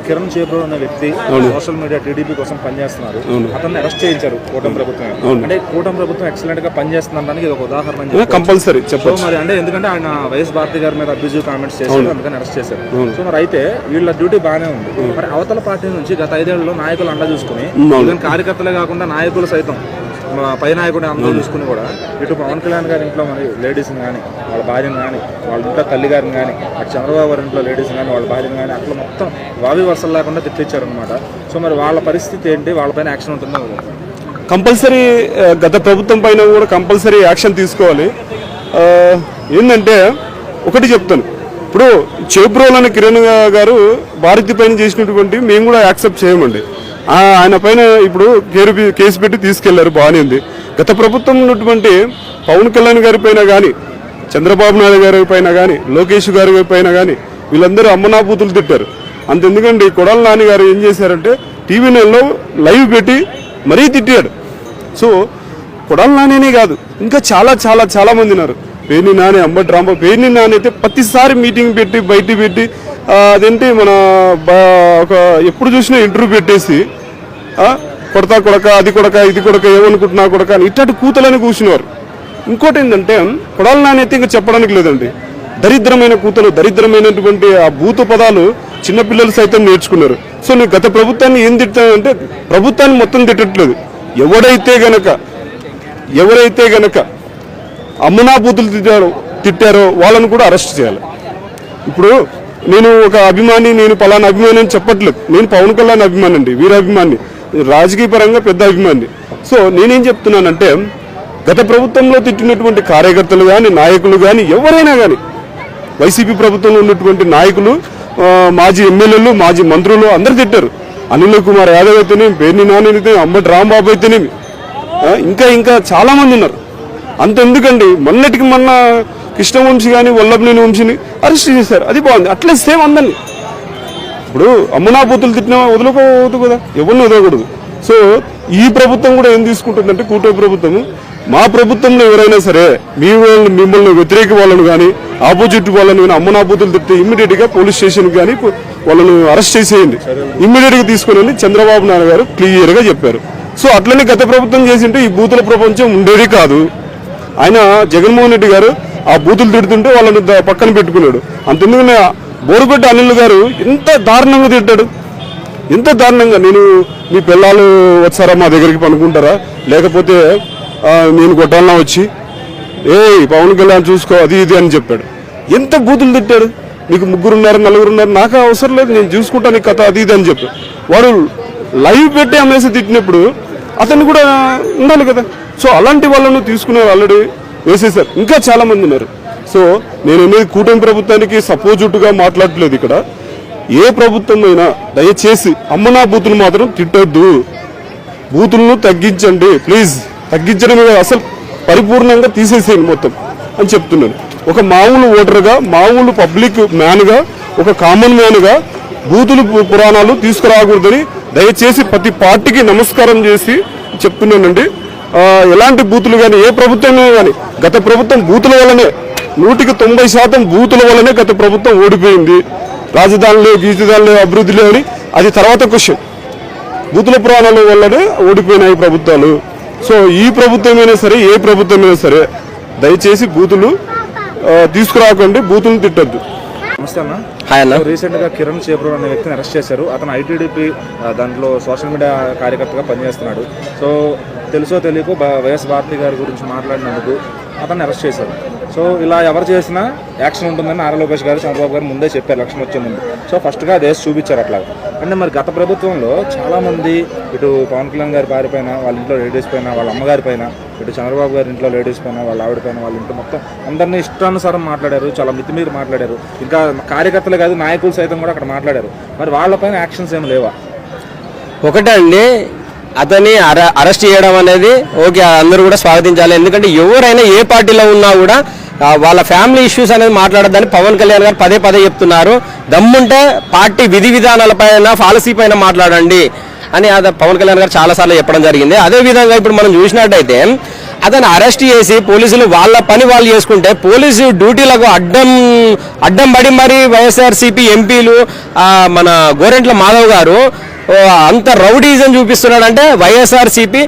కిరణ్ చేబ్రో అనే వ్యక్తి social media TDP కోసం పనిచేస్తున్నారు. అతన్ని అరెస్ట్ చేయించారు కూటమి ప్రభుత్వం. అంటే కూటమి ప్రభుత్వం ఎక్సలెంట్ గా పనిచేస్తుందానికి ఇది ఒక ఉదాహరణ కంపల్సరీ చెప్పారు. మరి అంటే ఎందుకంటే ఆయన వైఎస్ భారతి గారి మీద అబ్యూజివ్ కామెంట్స్ చేశారు, అందుకని అరెస్ట్ చేశారు. సో మరి అయితే వీళ్ళ డ్యూటీ బాగానే ఉంది. మరి అవతల పార్టీ నుంచి గత 5 ఏళ్లలో నాయకులు అండ చూసుకుని కార్యకర్తలే కాకుండా నాయకులు సైతం పై నాయకుడిని అందరూ చూసుకుని కూడా ఇటు పవన్ కళ్యాణ్ గారి ఇంట్లో మరి లేడీస్ని కానీ వాళ్ళ భార్యను కానీ వాళ్ళ ఇంట్లో తల్లి గారిని కానీ అటు చంద్రబాబు గారి ఇంట్లో లేడీస్ని కానీ వాళ్ళ భార్యను కానీ అట్లా మొత్తం వావి వరుసలు లేకుండా తిట్టించారనమాట. సో మరి వాళ్ళ పరిస్థితి ఏంటి, వాళ్ళపైన యాక్షన్ ఉంటుందో? కంపల్సరీ గత ప్రభుత్వం పైన కూడా కంపల్సరీ యాక్షన్ తీసుకోవాలి. ఏంటంటే ఒకటి చెప్తాను, ఇప్పుడు చేబ్రోలని కిరణ్ గారు భారతి పైన చేసినటువంటి మేము కూడా యాక్సెప్ట్ చేయమండి. ఆయన పైన ఇప్పుడు కేసు పెట్టి తీసుకెళ్లారు, బాగానే ఉంది. గత ప్రభుత్వం ఉన్నటువంటి పవన్ కళ్యాణ్ గారి పైన కానీ చంద్రబాబు నాయుడు గారి పైన కానీ లోకేష్ గారి పైన కానీ వీళ్ళందరూ అమ్మనాబూతులు తిట్టారు. అంతెందుకండి కొడాల నాని గారు ఏం చేశారంటే టీవీ నెలలో లైవ్ పెట్టి మరీ తిట్టాడు. సో కొడాల నానినే కాదు ఇంకా చాలా చాలా చాలా మంది ఉన్నారు. పేర్ని నాని, అంబటి రాంబాబు. పేర్ని నాని అయితే ప్రతిసారి మీటింగ్ పెట్టి బయట పెట్టి అదేంటి మన ఒక ఎప్పుడు చూసినా ఇంటర్వ్యూ పెట్టేసి కొడతా కొడక అది కొడక ఇది కొడక ఏమనుకుంటున్నా కొడక అని ఇట్లాంటి కూతలని కూర్చునేవారు. ఇంకోటి ఏంటంటే కొడాల నాని అయితే ఇంకా చెప్పడానికి లేదండి. దరిద్రమైన కూతలు, దరిద్రమైనటువంటి ఆ భూత పదాలు చిన్నపిల్లలు సైతం నేర్చుకున్నారు. సో నేను గత ప్రభుత్వాన్ని ఏం తిట్టానంటే ప్రభుత్వాన్ని మొత్తం తిట్టట్లేదు. ఎవరైతే గనక అమ్మనాబూతులు తిట్టారో వాళ్ళని కూడా అరెస్ట్ చేయాలి. ఇప్పుడు నేను ఒక అభిమాని, నేను పలానా అభిమాని అని చెప్పట్లేదు. నేను పవన్ కళ్యాణ్ అభిమాని అండి, వీరాభిమాని, రాజకీయ పరంగా పెద్ద అభిమాని. సో నేనేం చెప్తున్నానంటే గత ప్రభుత్వంలో తిట్టినటువంటి కార్యకర్తలు కానీ నాయకులు కానీ ఎవరైనా కానీ వైసీపీ ప్రభుత్వంలో ఉన్నటువంటి నాయకులు, మాజీ ఎమ్మెల్యేలు, మాజీ మంత్రులు అందరు తిట్టారు. అనిల్ కుమార్ యాదవ్ అయితేనేమి, పేర్ని నాని అయితే, అంబటి రాంబాబు అయితేనేమి, ఇంకా చాలా మంది ఉన్నారు. అంతెందుకండి మొన్నటికి మొన్న కృష్ణవంశీ కానీ వల్లభనేని వంశీని అరెస్ట్ చేశారు. అది బాగుంది. అట్లే సేమ్ అందరినీ ఇప్పుడు అమ్మనాబూతులు తిట్టినా వదులుకోవద్దు కదా, ఎవరిని వదలకూడదు. సో ఈ ప్రభుత్వం కూడా ఏం తీసుకుంటుందంటే కూటమి ప్రభుత్వం, మా ప్రభుత్వంలో ఎవరైనా సరే మిమ్మల్ని వ్యతిరేక వాళ్ళను కానీ ఆపోజిట్ వాళ్ళని కానీ అమ్మనాబూతులు తిట్టే ఇమ్మీడియట్గా పోలీస్ స్టేషన్కి కానీ వాళ్ళను అరెస్ట్ చేసేయండి, ఇమ్మీడియట్గా తీసుకుని చంద్రబాబు నాయుడు గారు క్లియర్గా చెప్పారు. సో అట్లనే గత ప్రభుత్వం చేసింటే ఈ బూతుల ప్రపంచం ఉండేది కాదు. ఆయన జగన్మోహన్ రెడ్డి గారు ఆ బూతులు తిడుతుంటే వాళ్ళని పక్కన పెట్టుకున్నాడు. అంతెందుకనే బోరుగడ్డ అనిల్ గారు ఎంత దారుణంగా తిట్టాడు, ఎంత దారుణంగా. నేను మీ పిల్లలు వచ్చారా మా దగ్గరికి పనుకుంటారా, లేకపోతే నేను కొట్టాలన్నా వచ్చి పవన్ కళ్యాణ్ చూసుకో అది ఇది అని చెప్పాడు. ఎంత బూతులు తిట్టాడు. నీకు 3 ఉన్నారు 4 ఉన్నారు, నాకు అవసరం లేదు, నేను చూసుకుంటాను నీ కథ అది ఇది అని చెప్పాడు. వాడు లైవ్ పెట్టి అమ్మేసి తిట్టినప్పుడు అతను కూడా ఉండాలి కదా. సో అలాంటి వాళ్ళను తీసుకున్నారు, ఆల్రెడీ వేసేసారు. ఇంకా చాలా మంది ఉన్నారు. సో నేను అనేది కూటమి ప్రభుత్వానికి సపోర్టుగా మాట్లాడట్లేదు. ఇక్కడ ఏ ప్రభుత్వం అయినా దయచేసి అమ్మనా బూతులు మాత్రం తిట్టొద్దు, బూతులను తగ్గించండి ప్లీజ్. తగ్గించడమే అసలు పరిపూర్ణంగా తీసేసేయండి మొత్తం అని చెప్తున్నాను. ఒక మామూలు ఓటర్గా, మామూలు పబ్లిక్ మ్యాన్గా, ఒక కామన్ మ్యాన్గా బూతులు పురాణాలు తీసుకురాకూడదని దయచేసి ప్రతి పార్టీకి నమస్కారం చేసి చెప్తున్నానండి. ఎలాంటి బూతులు కానీ ఏ ప్రభుత్వమే కానీ గత ప్రభుత్వం బూతుల వల్లనే 100% బూతుల వల్లనే గత ప్రభుత్వం ఓడిపోయింది. రాజధానిలో గీజధానిలో అభివృద్ధి లేవని అది తర్వాత క్వశ్చన్. బూతుల పురాణాల వల్లనే ఓడిపోయినాయి ప్రభుత్వాలు. సో ఈ ప్రభుత్వమైనా సరే ఏ ప్రభుత్వమైనా సరే దయచేసి బూతులు తీసుకురాకండి, బూతులు తిట్టద్దు. నమస్తే అన్న. హాయ్ అన్న. రీసెంట్ గా కిరణ్ చేబ్రో అనే వ్యక్తిని అరెస్ట్ చేశారు. అతను ఐటీడీపీ దాంట్లో సోషల్ మీడియా కార్యకర్తగా పనిచేస్తున్నాడు. సో తెలుసో తెలియకో వైఎస్ భారతి గారి గురించి మాట్లాడినందుకు అతన్ని అరెస్ట్ చేశారు. సో ఇలా ఎవరు చేసినా యాక్షన్ ఉంటుందని నారా లోకేష్ గారు, చంద్రబాబు గారు ముందే చెప్పారు ఎలక్షన్ వచ్చే ముందు. సో ఫస్ట్గా అది వేసి చూపించారు అట్లా. అంటే మరి గత ప్రభుత్వంలో చాలామంది ఇటు పవన్ కళ్యాణ్ గారి భార్య పైన, వాళ్ళ ఇంట్లో లేడీస్ పైన, వాళ్ళ అమ్మగారి పైన, ఇటు చంద్రబాబు గారి ఇంట్లో లేడీస్ పైన, వాళ్ళ ఆవిడ పైన, వాళ్ళ ఇంట్లో మొత్తం అందరినీ ఇష్టానుసారం మాట్లాడారు, చాలా మితిమీరి మాట్లాడారు. ఇంకా కార్యకర్తలు కాదు నాయకులు సైతం కూడా అక్కడ మాట్లాడారు. మరి వాళ్ళపైన యాక్షన్స్ ఏమి లేవా? ఒకటే అండి, అతన్ని అరెస్ట్ చేయడం అనేది ఓకే, అందరూ కూడా స్వాగతించాలి. ఎందుకంటే ఎవరైనా ఏ పార్టీలో ఉన్నా కూడా వాళ్ళ ఫ్యామిలీ ఇష్యూస్ అనేది మాట్లాడద్దని పవన్ కళ్యాణ్ గారు పదే చెప్తున్నారు. దమ్ముంటే పార్టీ విధి విధానాలపైన, పాలసీ పైన మాట్లాడండి అని పవన్ కళ్యాణ్ గారు చాలాసార్లు చెప్పడం జరిగింది. అదేవిధంగా ఇప్పుడు మనం చూసినట్టయితే అతను అరెస్ట్ చేసి పోలీసులు వాళ్ళ పని వాళ్ళు చేసుకుంటే పోలీసు డ్యూటీలకు అడ్డం పడి మరి వైఎస్ఆర్సీపీ ఎంపీలు మన గోరెంట్ల మాధవ్ గారు అంత రౌడీజం చూపిస్తున్నాడంటే వైఎస్ఆర్సీపీ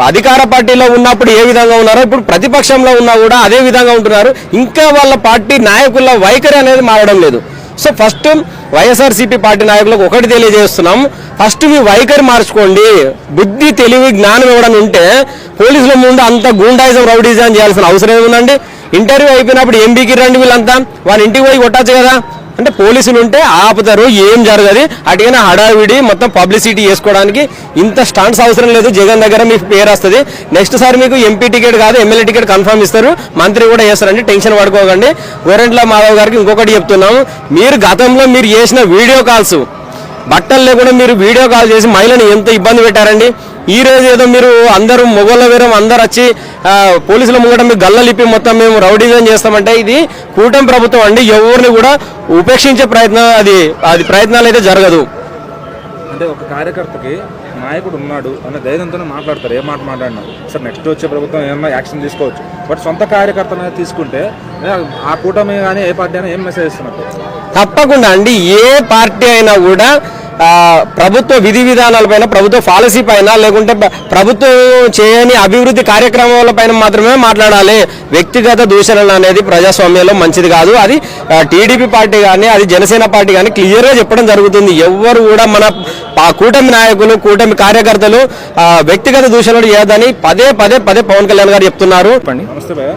అధికార పార్టీలో ఉన్నప్పుడు ఏ విధంగా ఉన్నారో ఇప్పుడు ప్రతిపక్షంలో ఉన్నా కూడా అదే విధంగా ఉంటున్నారు. ఇంకా వాళ్ళ పార్టీ నాయకుల వైఖరి అనేది మారడం లేదు. సో ఫస్ట్ వైఎస్ఆర్సీపీ పార్టీ నాయకులకు ఒకటి తెలియజేస్తున్నాం, ఫస్ట్ మీ వైఖరి మార్చుకోండి. బుద్ధి తెలివి జ్ఞానం ఇవ్వడం ఉంటే పోలీసుల ముందు అంత గూండాయిజం రౌడీజం చేయాల్సిన అవసరం ఏముందండి? ఇంటర్వ్యూ అయిపోయినప్పుడు ఎంపీకి రండి వీళ్ళంతా, వాళ్ళ ఇంటికి పోయి కొట్టచ్చు కదా. అంటే పోలీసులు ఉంటే ఆపుతారు, ఏం జరగదు. అటుగానే హడావిడి మొత్తం పబ్లిసిటీ చేసుకోవడానికి ఇంత స్టాండ్స్ అవసరం లేదు. జగన్ దగ్గర మీకు పేరు వస్తుంది. నెక్స్ట్ సారి మీకు ఎంపీ టికెట్ కాదు ఎమ్మెల్యే టికెట్ కన్ఫర్మ్ ఇస్తారు, మంత్రి కూడా చేస్తారండి, టెన్షన్ పడుకోకండి. గోరెంట్ల మాధవ్ గారికి ఇంకొకటి చెప్తున్నాము, మీరు గతంలో మీరు చేసిన వీడియో కాల్స్ బట్టలు లేకుండా మీరు వీడియో కాల్ చేసి మహిళని ఎంత ఇబ్బంది పెట్టారండి. ఈ రోజు ఏదో మీరు అందరూ మొగోళ్ళ వీరం అందరు వచ్చి పోలీసుల ముంగట మీకు గల్లలిప్పి మొత్తం మేము రౌడీజం చేస్తామంటే ఇది కూటమి ప్రభుత్వం అండి. ఎవరిని కూడా ఉపేక్షించే అది ప్రయత్నాలు అయితే జరగదు. అంటే ఒక కార్యకర్తకి నాయకుడు ఉన్నాడు అనే ధైర్యంతోనే మాట్లాడతారు. ఏ మాట మాట్లాడినారు సార్ నెక్స్ట్ వచ్చే ప్రభుత్వం ఏమన్నా యాక్షన్ తీసుకోవచ్చు. బట్ సొంత కార్యకర్తనే తీసుకుంటే ఆ కూటమి కానీ ఏ పార్టీ అయినా ఏం మెసేజ్ ఇస్తున్నట్టు? తప్పకుండా అండి, ఏ పార్టీ అయినా కూడా ప్రభుత్వ విధి విధానాలపైన, ప్రభుత్వ పాలసీ పైన, లేకుంటే ప్రభుత్వం చేయని అభివృద్ధి కార్యక్రమాల పైన మాత్రమే మాట్లాడాలి. వ్యక్తిగత దూషణలు అనేది ప్రజాస్వామ్యంలో మంచిది కాదు. అది టీడీపీ పార్టీ కానీ అది జనసేన పార్టీ కానీ క్లియర్గా చెప్పడం జరుగుతుంది. ఎవరు కూడా మన కూటమి నాయకులు కూటమి కార్యకర్తలు వ్యక్తిగత దూషణలు చేయదని పదే పవన్ కళ్యాణ్ గారు చెప్తున్నారు. నమస్తే భయ్య.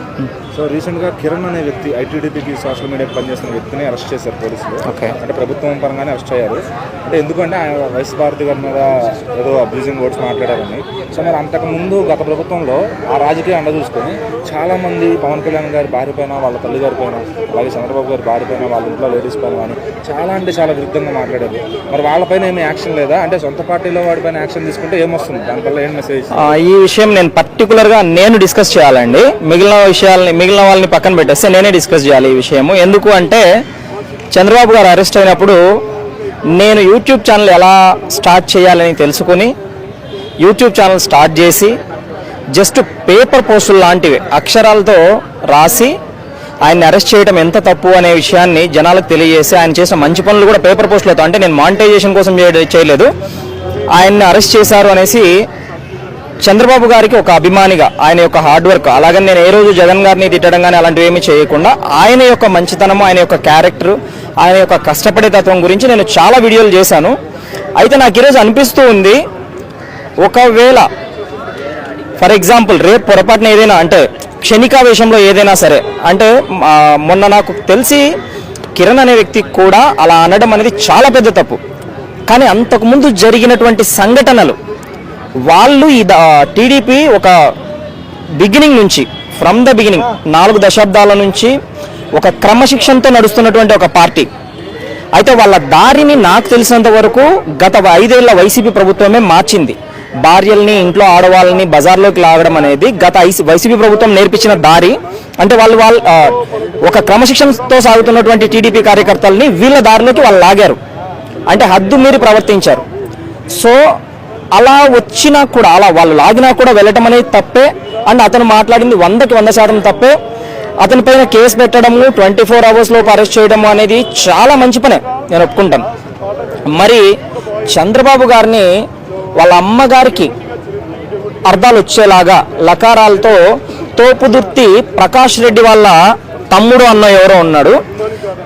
సో రీసెంట్గా కిరణ్ అనే వ్యక్తి ఐటీడీపీకి సోషల్ మీడియాకి పనిచేస్తున్న వ్యక్తిని అరెస్ట్ చేశారు పోలీసులు. అంటే ప్రభుత్వం పరంగానే అరెస్ట్ అయ్యారు. అంటే ఎందుకంటే ఆయన వైఎస్ భారతి గారి మీద ఏదో అబ్యూజింగ్ వర్డ్స్ మాట్లాడారని. సో మరి అంతకుముందు గత ప్రభుత్వంలో ఆ రాజకీయ అండ చూసుకొని చాలామంది పవన్ కళ్యాణ్ గారి భార్య పైన, వాళ్ళ తల్లి గారి పైన, అలాగే చంద్రబాబు గారి భార్య పైన, వాళ్ళ ఇంట్లో లేడీస్ పైన కానీ చాలా అంటే చాలా విరుద్ధంగా మాట్లాడారు. మరి వాళ్ళపైన ఏమీ యాక్షన్ లేదా? అంటే సొంత పార్టీలో వాడిపైన యాక్షన్ తీసుకుంటే ఏమొస్తుంది? దానివల్ల ఏం మెసేజ్? ఈ విషయం నేను పర్టికులర్గా డిస్కస్ చేయాలండి. మిగిలిన వాళ్ళని పక్కన పెట్టేస్తే నేనే డిస్కస్ చేయాలి ఈ విషయము. ఎందుకు అంటే చంద్రబాబు గారు అరెస్ట్ అయినప్పుడు నేను యూట్యూబ్ ఛానల్ ఎలా స్టార్ట్ చేయాలని తెలుసుకుని యూట్యూబ్ ఛానల్ స్టార్ట్ చేసి జస్ట్ పేపర్ పోస్టులు లాంటివి అక్షరాలతో రాసి ఆయన్ని అరెస్ట్ చేయడం ఎంత తప్పు అనే విషయాన్ని జనాలకు తెలియజేసి ఆయన చేసిన మంచి పనులు కూడా పేపర్ పోస్టులతో, అంటే నేను మానిటైజేషన్ కోసం చేయలేదు, ఆయన్ని అరెస్ట్ చేశారు అనేసి చంద్రబాబు గారికి ఒక అభిమానిగా ఆయన యొక్క హార్డ్ వర్క్, అలాగని నేను ఏ రోజు జగన్ గారిని తిట్టడం కానీ అలాంటివి ఏమీ చేయకుండా ఆయన యొక్క మంచితనము, ఆయన యొక్క క్యారెక్టర్, ఆయన యొక్క కష్టపడే తత్వం గురించి నేను చాలా వీడియోలు చేశాను. అయితే నాకు ఈరోజు అనిపిస్తూ ఉంది, ఒకవేళ ఫర్ ఎగ్జాంపుల్ రేపు పొరపాటున ఏదైనా అంటే క్షణికావేశంలో ఏదైనా సరే, అంటే మొన్న నాకు తెలిసి కిరణ్ అనే వ్యక్తి కూడా అలా అనడం అనేది చాలా పెద్ద తప్పు. కానీ అంతకుముందు జరిగినటువంటి సంఘటనలు వాళ్ళు ఈ టీడీపీ ఒక బిగినింగ్ నుంచి ఫ్రమ్ ద బిగినింగ్ 4 దశాబ్దాల నుంచి ఒక క్రమశిక్షణతో నడుస్తున్నటువంటి ఒక పార్టీ. అయితే వాళ్ళ దారిని నాకు తెలిసినంత వరకు గత 5 ఏళ్ల వైసీపీ ప్రభుత్వమే మార్చింది. భార్యల్ని, ఇంట్లో ఆడవాళ్ళని బజార్లోకి లాగడం అనేది గత వైసీపీ ప్రభుత్వం నేర్పించిన దారి. అంటే వాళ్ళు ఒక క్రమశిక్షణతో సాగుతున్నటువంటి టీడీపీ కార్యకర్తల్ని వీళ్ళ దారిలోకి వాళ్ళు లాగారు, అంటే హద్దు మీరి ప్రవర్తించారు. సో అలా వచ్చినా కూడా, అలా వాళ్ళు లాగినా కూడా వెళ్ళటం అనేది తప్పే. అండ్ అతను మాట్లాడింది 100కి 100% తప్పే. అతని పైన కేసు పెట్టడము, 24 hours లోపు అరెస్ట్ చేయడము అనేది చాలా మంచి పనే, నేను ఒప్పుకుంటాను. మరి చంద్రబాబు గారిని వాళ్ళ అమ్మగారికి అర్థాలు వచ్చేలాగా లకారాలతో తోపుదుర్తి ప్రకాష్ రెడ్డి వాళ్ళ తమ్ముడు అన్న ఎవరో ఉన్నాడు,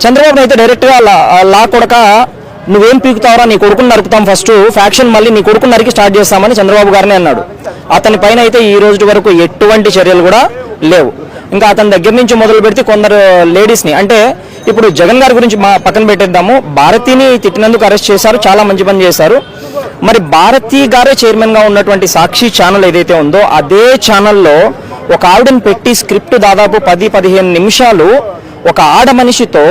చంద్రబాబుని అయితే డైరెక్ట్గా లా కొడక నువ్వేం పీకుతావరా, నీ కొడుకుని నరుకుతాం, ఫస్ట్ ఫ్యాక్షన్ మళ్ళీ నీ కొడుకుని నరికి స్టార్ట్ చేస్తామని చంద్రబాబు గారిని అన్నాడు. అతని పైన అయితే ఈ రోజు వరకు ఎటువంటి చర్యలు కూడా లేవు. ఇంకా అతని దగ్గర నుంచి మొదలు పెడితే కొందరు లేడీస్ని, అంటే ఇప్పుడు జగన్ గారి గురించి పక్కన పెట్టేద్దాము, భారతిని తిట్టినందుకు అరెస్ట్ చేశారు, చాలా మంచి పని చేశారు. మరి భారతి గారే చైర్మన్గా ఉన్నటువంటి సాక్షి ఛానల్ ఏదైతే ఉందో అదే ఛానల్లో ఒక ఆవిడని పెట్టి స్క్రిప్ట్ దాదాపు 10-15 నిమిషాలు ఒక ఆడ మనిషితో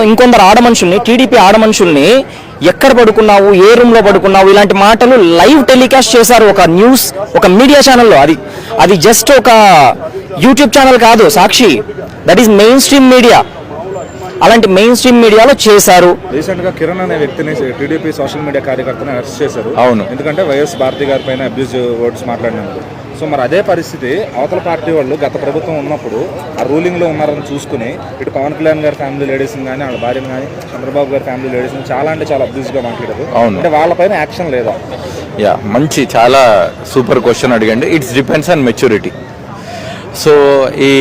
ఇంకొందరు ఆడమనుషుల్ని, టీడీపీ ఆడమనుషుల్ని ఎక్కడ పడుకున్నావు, ఏ రూమ్లో పడుకున్నావు, ఇలాంటి మాటలు లైవ్ టెలికాస్ట్ చేశారు ఒక న్యూస్, ఒక మీడియా ఛానల్లో. అది జస్ట్ ఒక యూట్యూబ్ ఛానల్ కాదు, Sakshi, that is mainstream media. అలాంటి మెయిన్ స్ట్రీమ్ మీడియాలో చేశారు. రీసెంట్ గా కిరణ్ అనే వ్యక్తిని టీడీపీ సోషల్ మీడియా కార్యకర్తని అరెస్ట్ చేశారు. అవును, ఎందుకంటే వైఎస్ భారతి గారి పైన అబ్యూజ్ వర్డ్స్ మాట్లాడినందుకు. సో మరి అదే పరిస్థితి అవతల పార్టీ వాళ్ళు గత ప్రభుత్వం ఉన్నప్పుడు ఆ రూలింగ్లో ఉన్నారని చూసుకుని ఇటు పవన్ కళ్యాణ్ గారి ఫ్యామిలీ లేడీస్ని కానీ వాళ్ళ భార్యను కానీ చంద్రబాబు గారి ఫ్యామిలీ లేడీస్ని చాలా అంటే చాలా అబ్యూస్గా మాట్లాడారు. అవును. అంటే వాళ్ళపైన యాక్షన్ లేదా? యా, మంచి చాలా సూపర్ క్వశ్చన్ అడిగండి. It's depends on maturity. So ఈ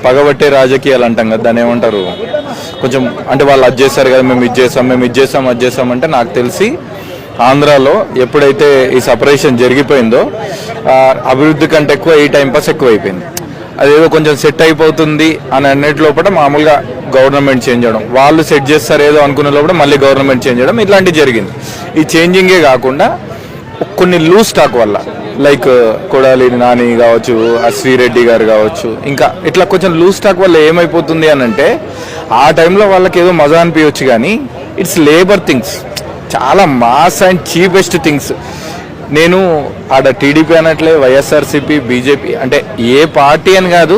పగబట్టే రాజకీయాలు అంటాం కదా, దాన్ని ఏమంటారు, కొంచెం అంటే వాళ్ళు అది చేశారు కదా, మేము ఇది చేసాం అది చేసాం అంటే నాకు తెలిసి ఆంధ్రాలో ఎప్పుడైతే ఈ సపరేషన్ జరిగిపోయిందో అభివృద్ధి కంటే ఎక్కువ ఈ టైంపాస్ ఎక్కువ అయిపోయింది. అదేదో కొంచెం సెట్ అయిపోతుంది అని అన్నిటి లోపల మామూలుగా గవర్నమెంట్ చేంజ్ చేయడం, వాళ్ళు సెట్ చేస్తారు ఏదో అనుకునే లోపల మళ్ళీ గవర్నమెంట్ చేంజ్ చేయడం, ఇట్లాంటివి జరిగింది. ఈ చేంజింగే కాకుండా కొన్ని లూజ్ స్టాక్ వల్ల లైక్ కొడాలి నాని కావచ్చు, శ్రీరెడ్డి గారు కావచ్చు, ఇంకా ఇట్లా కొంచెం లూజ్ స్టాక్ వల్ల ఏమైపోతుంది అని అంటే ఆ టైంలో వాళ్ళకి ఏదో మజా అనిపించవచ్చు, కానీ ఇట్స్ లేబర్ థింగ్స్, చాలా మాస్ అండ్ చీపెస్ట్ థింగ్స్. నేను ఆడ టీడీపీ అనట్లే, వైఎస్ఆర్సీపీ, బీజేపీ అంటే ఏ పార్టీ అని కాదు,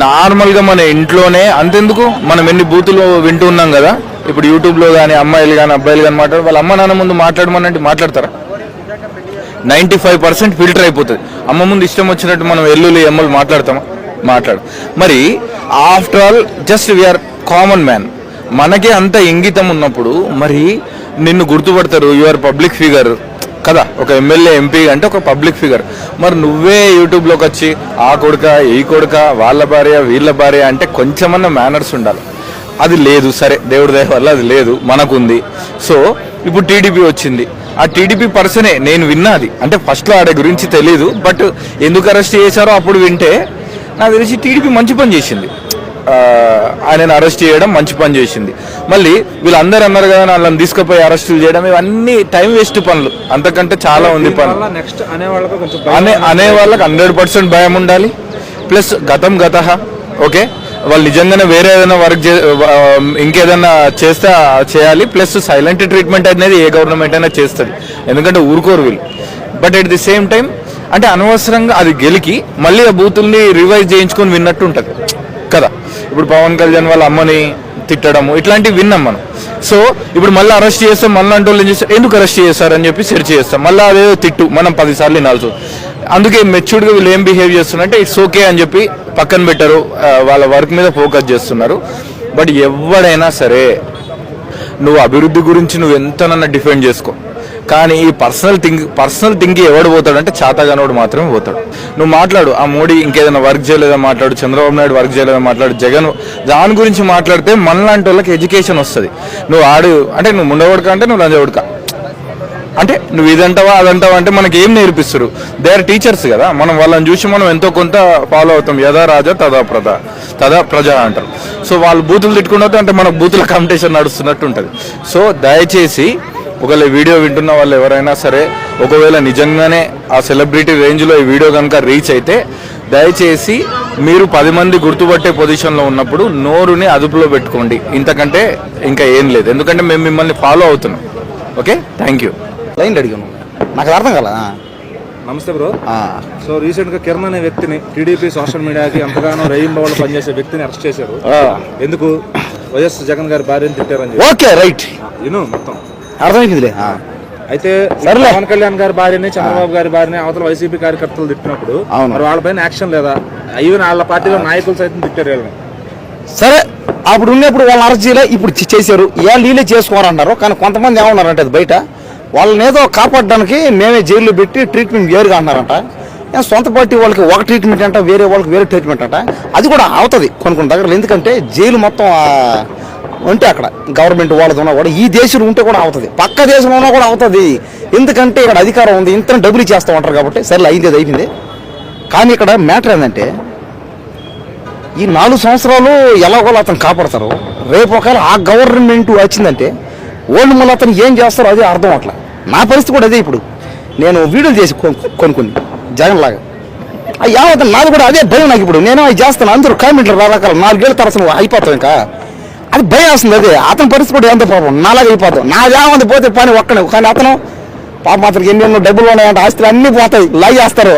నార్మల్గా మన ఇంట్లోనే అంతెందుకు మనం ఎన్ని బూతులు వింటూ ఉన్నాం కదా. ఇప్పుడు యూట్యూబ్లో కానీ అమ్మాయిలు కానీ అబ్బాయిలు కానీ మాట్లాడు, వాళ్ళ అమ్మ నాన్న ముందు మాట్లాడమనంటే మాట్లాడతారా? 95% ఫిల్టర్ అయిపోతుంది. అమ్మ ముందు ఇష్టం వచ్చినట్టు మనం ఎల్లులు ఎమ్మలు మాట్లాడతామా? మాట్లాడు. మరి after all just we are common man. మనకే అంత ఇంగితం ఉన్నప్పుడు మరి నిన్ను గుర్తుపడతారు, యూఆర్ పబ్లిక్ ఫిగర్ కదా, ఒక ఎమ్మెల్యే ఎంపీ అంటే ఒక పబ్లిక్ ఫిగర్. మరి నువ్వే యూట్యూబ్లోకి వచ్చి ఆ కొడుక ఈ కొడుక వాళ్ళ భార్య వీళ్ళ భార్య అంటే కొంచెమన్నా మేనర్స్ ఉండాలి. అది లేదు. సరే, దేవుడి దయ వల్ల అది లేదు, మనకుంది. సో ఇప్పుడు టీడీపీ వచ్చింది. ఆ టీడీపీ పర్సనే నేను విన్నది, అంటే ఫస్ట్లో ఆడే గురించి తెలీదు, బట్ ఎందుకు అరెస్ట్ చేశారో అప్పుడు వింటే నాకు తెలిసి టీడీపీ మంచి పని చేసింది. ఆయనను అరెస్ట్ చేయడం మంచి పని చేసింది. మళ్ళీ వీళ్ళందరూ అన్నారు కదా వాళ్ళని తీసుకుపోయి అరెస్టులు చేయడం, ఇవన్నీ టైం వేస్ట్ పనులు, అంతకంటే చాలా ఉంది పనులు. నెక్స్ట్ అనే వాళ్ళకి అనే వాళ్ళకి 100% భయం ఉండాలి. ప్లస్ గతం గతః, ఓకే, వాళ్ళు నిజంగానే వేరే ఏదైనా వర్క్ ఇంకేదైనా చేస్తే చేయాలి. ప్లస్ సైలెంట్ ట్రీట్మెంట్ అనేది ఏ గవర్నమెంట్ అయినా చేస్తుంది, ఎందుకంటే ఊరుకోరు వీళ్ళు. But at the same time అంటే అనవసరంగా అది గెలికి మళ్ళీ ఆ బూతుల్ని రివైజ్ చేయించుకొని విన్నట్టు ఉంటుంది కదా. ఇప్పుడు పవన్ కళ్యాణ్ వాళ్ళ అమ్మని తిట్టడము ఇట్లాంటివి విన్నాం మనం. సో ఇప్పుడు మళ్ళీ అరెస్ట్ చేస్తాం, మళ్ళీ అంటే వాళ్ళు ఏం చేస్తారు, ఎందుకు అరెస్ట్ చేస్తారని చెప్పి సెర్చ్ చేస్తాం, మళ్ళీ అదేదో తిట్టు మనం 10 సార్లు వినాల్సి. అందుకే మెచ్యూర్డ్గా వీళ్ళు ఏం బిహేవ్ చేస్తున్నారంటే ఇట్స్ ఓకే అని చెప్పి పక్కన పెట్టారు, వాళ్ళ వర్క్ మీద ఫోకస్ చేస్తున్నారు. బట్ ఎవడైనా సరే నువ్వు అభివృద్ధి గురించి నువ్వు ఎంతనన్నా డిఫెండ్ చేసుకో, కానీ ఈ పర్సనల్ థింగ్ ఎవడు పోతాడంటే చాతగానోడు మాత్రమే పోతాడు. నువ్వు మాట్లాడు, ఆ మోడీ ఇంకేదైనా వర్క్ చేయలేదా మాట్లాడు, చంద్రబాబు నాయుడు వర్క్ చేయలేదా మాట్లాడు, జగన్ దాని గురించి మాట్లాడితే మనలాంటి వాళ్ళకి ఎడ్యుకేషన్ వస్తుంది. నువ్వు అంటే నువ్వు ముండవడక అంటే నువ్వు లంజవడక అంటే నువ్వు ఇదంటావా అదంటావా అంటే మనకి ఏం నేర్పిస్తారు? దే ఆర్ టీచర్స్ కదా, మనం వాళ్ళని చూసి మనం ఎంతో కొంత ఫాలో అవుతాం. యథా రాజా తదా ప్రజ అంటారు. సో వాళ్ళు బూతులు తిట్టుకున్నట్టు అంటే మనకు బూతుల కాంపిటీషన్ నడుస్తున్నట్టు ఉంటుంది. సో దయచేసి ఒకవేళ వీడియో వింటున్న వాళ్ళు ఎవరైనా సరే, ఒకవేళ నిజంగానే ఆ సెలబ్రిటీ రేంజ్లో ఈ వీడియో కనుక రీచ్ అయితే దయచేసి మీరు 10 మంది గుర్తుపట్టే పొజిషన్లో ఉన్నప్పుడు నోరుని అదుపులో పెట్టుకోండి. ఇంతకంటే ఇంకా ఏం లేదు, ఎందుకంటే మేము మిమ్మల్ని ఫాలో అవుతున్నాం. Okay, thank you. లైన్ అడిగాను, నాకు అర్థం కదా. నమస్తే బ్రో. సో రీసెంట్ గా కిరణ్ అనే వ్యక్తిని టీడీపీ సోషల్ మీడియాకి ఎంతగానో రేయింబవళ్ళు పనిచేసే వ్యక్తిని అరెస్ట్ చేశారు. ఎందుకు? వైఎస్ జగన్ గారి భార్యని తిట్టారని. ఓకే, రైట్, మొత్తం అర్థమైందిలే. అయితే పవన్ కళ్యాణ్ గారి భార్యని, చంద్రబాబు గారి భార్యని అవతల వైసీపీ కార్యకర్తలు తిట్టినప్పుడు మరి వాళ్ళపైన యాక్షన్ లేదా? ఈవెన్ వాళ్ళ పార్టీలో నాయకులు సైతం తిట్టారు వీళ్ళని. సరే, అప్పుడు ఉన్నప్పుడు వాళ్ళని అరెస్ట్ చేయలే, ఇప్పుడు చేశారు. వీళ్ళే చేసుకోవాలన్నారు. కానీ కొంతమంది ఏమన్నారంటే అది బయట వాళ్ళని ఏదో కాపాడడానికి మేమే జైల్లో పెట్టి ట్రీట్మెంట్ వేరుగా అన్నారంట. సొంత పార్టీ వాళ్ళకి ఒక ట్రీట్మెంట్ అంట, వేరే వాళ్ళకి వేరే ట్రీట్మెంట్ అంట. అది కూడా అవుతుంది కొన్ని దగ్గరలో, ఎందుకంటే జైలు మొత్తం ఉంటే అక్కడ గవర్నమెంట్ వాళ్ళది ఉన్నా కూడా, ఈ దేశంలో ఉంటే కూడా అవుతుంది, పక్క దేశంలో ఉన్నా కూడా అవుతుంది. ఎందుకంటే ఇక్కడ అధికారం ఉంది, ఇంత డబ్బులు ఇచ్చేస్తూ ఉంటారు కాబట్టి. సరే, అయింది, అది అయిపోయింది. కానీ ఇక్కడ మ్యాటర్ ఏంటంటే ఈ 4 సంవత్సరాలు ఎలాగోలా అతను కాపాడతారు. రేపు ఒకవేళ ఆ గవర్నమెంట్ వచ్చిందంటే వాళ్ళు మళ్ళీ అతను ఏం చేస్తారో అదే అర్థం అట్లా. నా పరిస్థితి కూడా అదే. ఇప్పుడు నేను వీడియోలు చేసి కొన్ని జగన్ లాగా ఏమవుతాను, నాది కూడా అదే భయం. నాకు ఇప్పుడు నేను అవి చేస్తాను, అందరూ కామెంట్లు రకరకాల 4 ఏళ్ళ తర్వాత అయిపోతాం, ఇంకా అది భయం వస్తుంది. అదే అతని పరిస్థితి కూడా ఎంత పాపం నాలాగా అయిపోతాం. నాదేమంది పోతే పని ఒక్కనే, కానీ అతను పాపం అతనికి ఎన్నెన్నో డబ్బులు ఉన్నాయంటే ఆస్తులు అన్నీ పోతాయి, లై చేస్తారు.